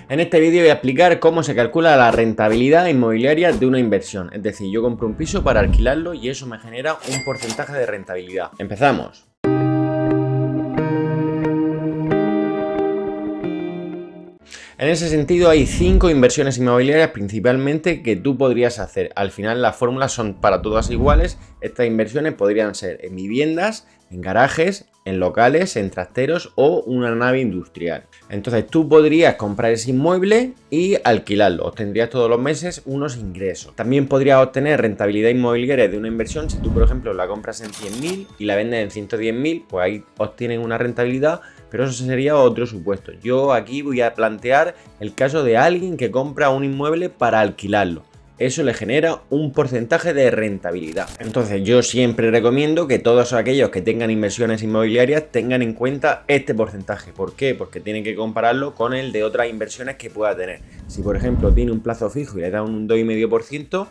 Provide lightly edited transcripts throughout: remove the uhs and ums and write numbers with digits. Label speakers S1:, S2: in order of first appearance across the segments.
S1: En este vídeo voy a explicar cómo se calcula la rentabilidad inmobiliaria de una inversión. Es decir, yo compro un piso para alquilarlo y eso me genera un porcentaje de rentabilidad. ¡Empezamos! En ese sentido hay 5 inversiones inmobiliarias principalmente que tú podrías hacer. Al final las fórmulas son para todas iguales. Estas inversiones podrían ser en viviendas, en garajes, en locales, en trasteros o una nave industrial. Entonces tú podrías comprar ese inmueble y alquilarlo. Obtendrías todos los meses unos ingresos. También podrías obtener rentabilidad inmobiliaria de una inversión. Si tú, por ejemplo, la compras en 100.000 y la vendes en 110.000, pues ahí obtienes una rentabilidad. Pero eso sería otro supuesto. Yo aquí voy a plantear el caso de alguien que compra un inmueble para alquilarlo. Eso le genera un porcentaje de rentabilidad. Entonces yo siempre recomiendo que todos aquellos que tengan inversiones inmobiliarias tengan en cuenta este porcentaje. ¿Por qué? Porque tienen que compararlo con el de otras inversiones que pueda tener. Si por ejemplo tiene un plazo fijo y le dan un 2,5%,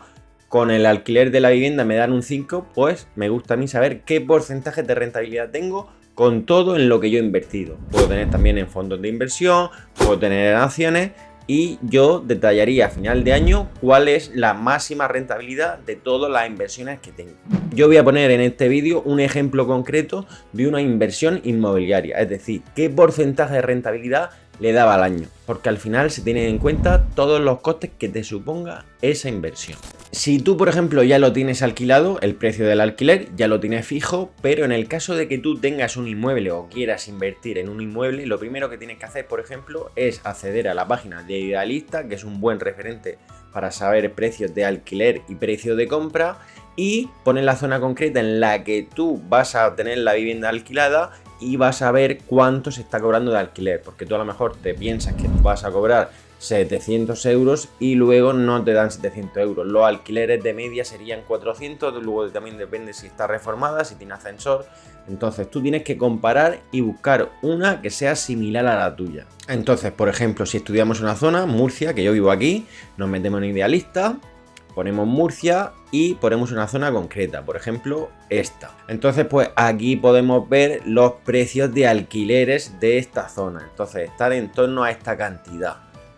S1: con el alquiler de la vivienda me dan un 5%, pues me gusta a mí saber qué porcentaje de rentabilidad tengo con todo en lo que yo he invertido. Puedo tener también en fondos de inversión, puedo tener en acciones y yo detallaría a final de año cuál es la máxima rentabilidad de todas las inversiones que tengo. Yo voy a poner en este vídeo un ejemplo concreto de una inversión inmobiliaria, es decir, qué porcentaje de rentabilidad le daba al año, porque al final se tienen en cuenta todos los costes que te suponga esa inversión. Si tú, por ejemplo, ya lo tienes alquilado, el precio del alquiler ya lo tienes fijo, pero en el caso de que tú tengas un inmueble o quieras invertir en un inmueble, lo primero que tienes que hacer, por ejemplo, es acceder a la página de Idealista, que es un buen referente para saber precios de alquiler y precios de compra, y poner la zona concreta en la que tú vas a tener la vivienda alquilada y vas a ver cuánto se está cobrando de alquiler, porque tú a lo mejor te piensas que vas a cobrar 700 euros y luego no te dan 700 euros. Los alquileres de media serían 400, luego también depende si está reformada, si tiene ascensor. Entonces tú tienes que comparar y buscar una que sea similar a la tuya. Entonces, por ejemplo, si estudiamos una zona, Murcia, que yo vivo aquí, nos metemos en Idealista, ponemos Murcia y ponemos una zona concreta, por ejemplo esta. Entonces pues aquí podemos ver los precios de alquileres de esta zona. Entonces están en torno a esta cantidad.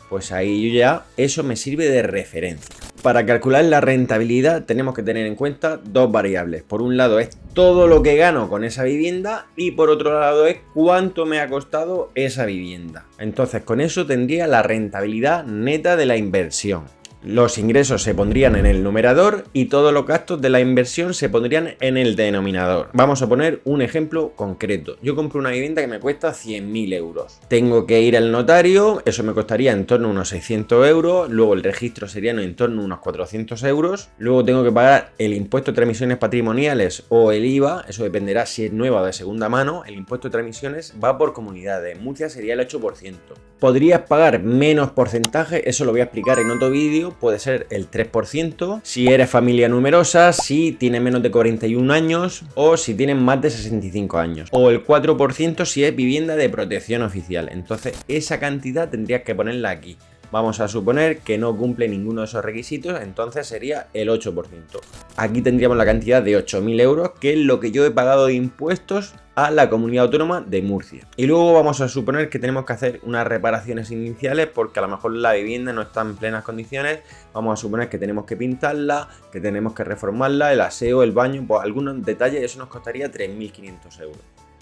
S1: Pues ahí yo ya, eso me sirve de referencia. Para calcular la rentabilidad tenemos que tener en cuenta dos variables. Por un lado es todo lo que gano con esa vivienda y por otro lado es cuánto me ha costado esa vivienda. Entonces con eso tendría la rentabilidad neta de la inversión. Los ingresos se pondrían en el numerador y todos los gastos de la inversión se pondrían en el denominador. Vamos a poner un ejemplo concreto. Yo compro una vivienda que me cuesta 100.000 euros. Tengo que ir al notario, eso me costaría en torno a unos 600 euros. Luego el registro sería en torno a unos 400 euros. Luego tengo que pagar el impuesto de transmisiones patrimoniales o el IVA. Eso dependerá si es nueva o de segunda mano. El impuesto de transmisiones va por comunidades. En Murcia sería el 8%. Podrías pagar menos porcentaje, eso lo voy a explicar en otro vídeo. Puede ser el 3% si eres familia numerosa, si tienes menos de 41 años o si tienes más de 65 años. O el 4% si es vivienda de protección oficial. Entonces esa cantidad tendrías que ponerla aquí. Vamos a suponer que no cumple ninguno de esos requisitos, entonces sería el 8%. Aquí tendríamos la cantidad de 8.000 euros, que es lo que yo he pagado de impuestos a la comunidad autónoma de Murcia. Y luego vamos a suponer que tenemos que hacer unas reparaciones iniciales porque a lo mejor la vivienda no está en plenas condiciones. Vamos a suponer que tenemos que pintarla, que tenemos que reformarla, el aseo, el baño, pues algunos detalles, eso nos costaría 3.500 euros.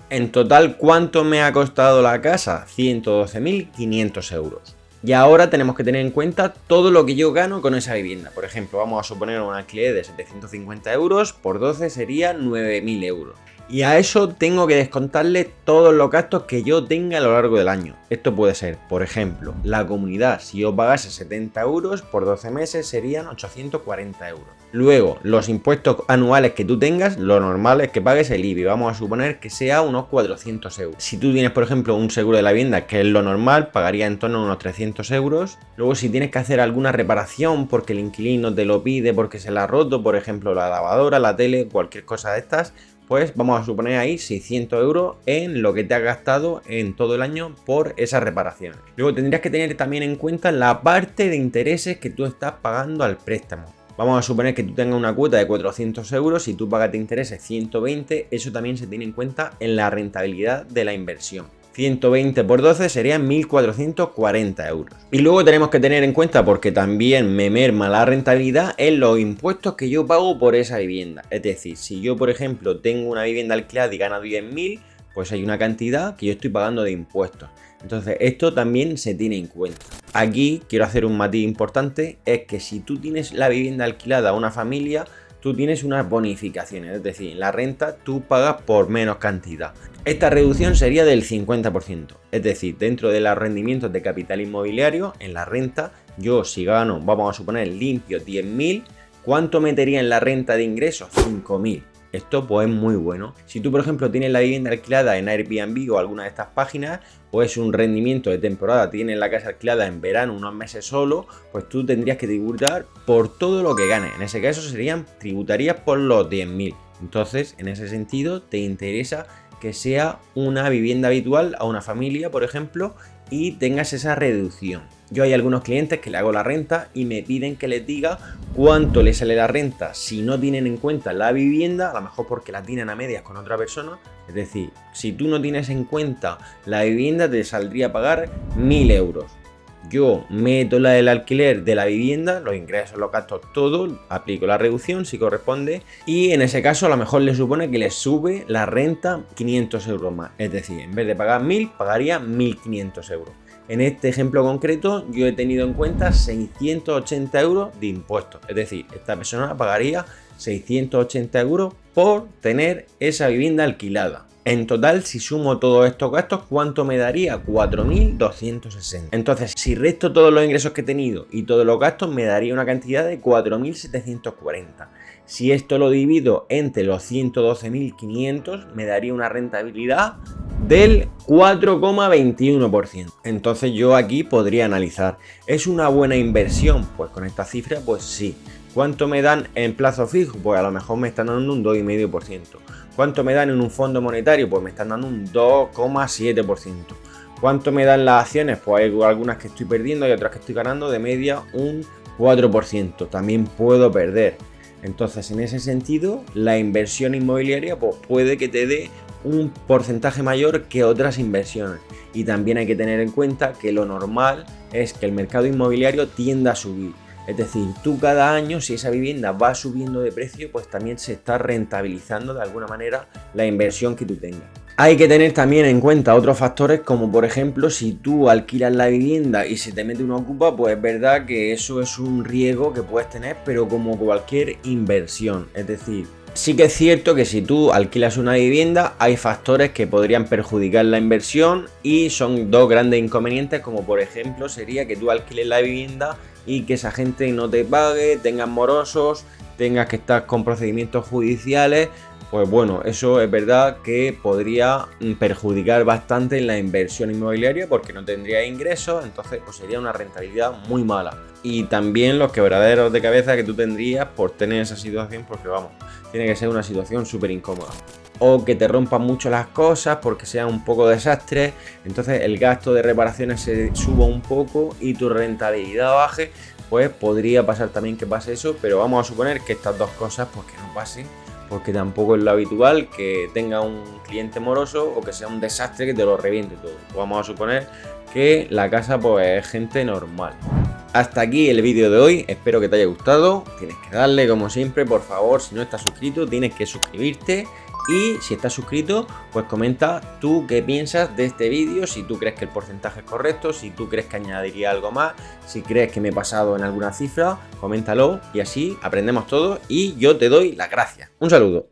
S1: En total, ¿cuánto me ha costado la casa? 112.500 euros. Y ahora tenemos que tener en cuenta todo lo que yo gano con esa vivienda. Por ejemplo, vamos a suponer un alquiler de 750 euros, por 12 sería 9.000 euros. Y a eso tengo que descontarle todos los gastos que yo tenga a lo largo del año. Esto puede ser, por ejemplo, la comunidad. Si yo pagase 70 euros por 12 meses serían 840 euros. Luego, los impuestos anuales que tú tengas, lo normal es que pagues el IBI. Vamos a suponer que sea unos 400 euros. Si tú tienes, por ejemplo, un seguro de la vivienda, que es lo normal, pagaría en torno a unos 300 euros. Luego, si tienes que hacer alguna reparación porque el inquilino te lo pide, porque se la ha roto, por ejemplo, la lavadora, la tele, cualquier cosa de estas, pues vamos a suponer ahí 600 euros en lo que te has gastado en todo el año por esas reparaciones. Luego tendrías que tener también en cuenta la parte de intereses que tú estás pagando al préstamo. Vamos a suponer que tú tengas una cuota de 400 euros y tú pagas de intereses 120, eso también se tiene en cuenta en la rentabilidad de la inversión. 120 por 12 serían 1.440 euros. Y luego tenemos que tener en cuenta, porque también me merma la rentabilidad, en los impuestos que yo pago por esa vivienda. Es decir, si yo, por ejemplo, tengo una vivienda alquilada y gano 10.000, pues hay una cantidad que yo estoy pagando de impuestos. Entonces, esto también se tiene en cuenta. Aquí quiero hacer un matiz importante, es que si tú tienes la vivienda alquilada a una familia, tú tienes unas bonificaciones, es decir, en la renta tú pagas por menos cantidad. Esta reducción sería del 50%, es decir, dentro de los rendimientos de capital inmobiliario, en la renta, yo si gano, vamos a suponer limpio 10.000, ¿cuánto metería en la renta de ingresos? 5.000. Esto pues es muy bueno. Si tú, por ejemplo, tienes la vivienda alquilada en Airbnb o alguna de estas páginas, pues un rendimiento de temporada, tienes la casa alquilada en verano unos meses solo, pues tú tendrías que tributar por todo lo que ganes. En ese caso tributarías por los 10.000. Entonces, en ese sentido, te interesa que sea una vivienda habitual a una familia, por ejemplo, y tengas esa reducción. Yo hay algunos clientes que le hago la renta y me piden que les diga cuánto les sale la renta si no tienen en cuenta la vivienda, a lo mejor porque la tienen a medias con otra persona. Es decir, si tú no tienes en cuenta la vivienda, te saldría pagar 1.000 euros. Yo meto el alquiler de la vivienda, los ingresos, los gastos, todo, aplico la reducción si corresponde, y en ese caso a lo mejor le supone que les sube la renta 500 euros más. Es decir, en vez de pagar 1.000, pagaría 1.500 euros. En este ejemplo concreto yo he tenido en cuenta 680 euros de impuestos. Es decir, esta persona pagaría 680 euros por tener esa vivienda alquilada. En total, si sumo todos estos gastos, ¿cuánto me daría? 4.260. Entonces, si resto todos los ingresos que he tenido y todos los gastos, me daría una cantidad de 4.740. Si esto lo divido entre los 112.500, me daría una rentabilidad del 4,21%. Entonces yo aquí podría analizar, ¿es una buena inversión? Pues con esta cifra, pues sí. ¿Cuánto me dan en plazo fijo? Pues a lo mejor me están dando un 2,5%. ¿Cuánto me dan en un fondo monetario? Pues me están dando un 2,7%. ¿Cuánto me dan las acciones? Pues hay algunas que estoy perdiendo y otras que estoy ganando, de media un 4%. También puedo perder. Entonces, en ese sentido, la inversión inmobiliaria pues, puede que te dé un porcentaje mayor que otras inversiones. Y también hay que tener en cuenta que lo normal es que el mercado inmobiliario tienda a subir. Es decir, tú cada año, si esa vivienda va subiendo de precio, pues también se está rentabilizando de alguna manera la inversión que tú tengas. Hay que tener también en cuenta otros factores, como por ejemplo, si tú alquilas la vivienda y se te mete una ocupa, pues es verdad que eso es un riesgo que puedes tener, pero como cualquier inversión. Es decir, sí que es cierto que si tú alquilas una vivienda, hay factores que podrían perjudicar la inversión y son dos grandes inconvenientes, como por ejemplo sería que tú alquiles la vivienda y que esa gente no te pague, tengas morosos, tengas que estar con procedimientos judiciales. Pues bueno, eso es verdad que podría perjudicar bastante en la inversión inmobiliaria porque no tendría ingresos, entonces pues sería una rentabilidad muy mala. Y también los quebraderos de cabeza que tú tendrías por tener esa situación, porque vamos, tiene que ser una situación súper incómoda. O que te rompan mucho las cosas porque sea un poco desastre, entonces el gasto de reparaciones se suba un poco y tu rentabilidad baje, pues podría pasar también que pase eso, pero vamos a suponer que estas dos cosas pues que no pasen, porque tampoco es lo habitual que tenga un cliente moroso o que sea un desastre que te lo reviente todo. Vamos a suponer que la casa pues es gente normal. Hasta aquí el vídeo de hoy, espero que te haya gustado. Tienes que darle, como siempre, por favor, si no estás suscrito, tienes que suscribirte. Y si estás suscrito, pues comenta tú qué piensas de este vídeo, si tú crees que el porcentaje es correcto, si tú crees que añadiría algo más, si crees que me he pasado en alguna cifra, coméntalo y así aprendemos todos y yo te doy las gracias. Un saludo.